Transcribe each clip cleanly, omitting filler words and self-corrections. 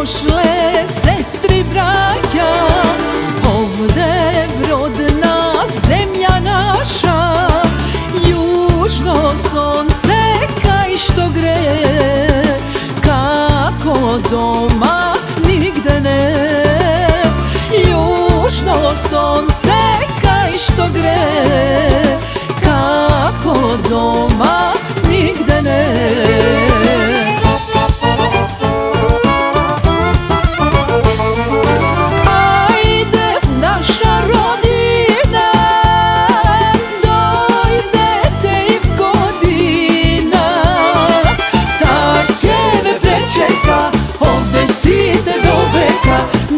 došle sestri braća, ovde rodna zemlja naša, južno sonce kaj što gre, kako doma nigde ne. Južno sonce kaj što gre, kako doma nigde ne.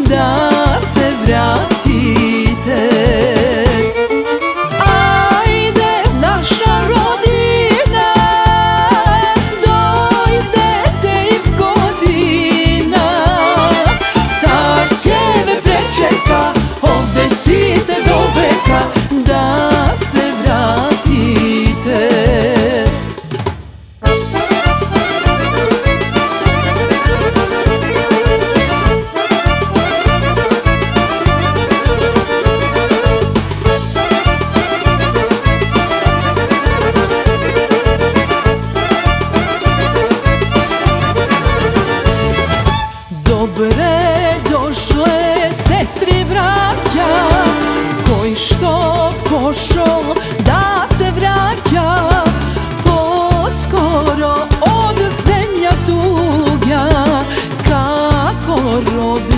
Da se vratite, ajde naša rodina, dojdete i godina, take me prečeka, ovde site do veka, da se vratite. Dobre došle sestri braća, koji što pošol da se vraća, poskoro od zemlja tuga, kako rodi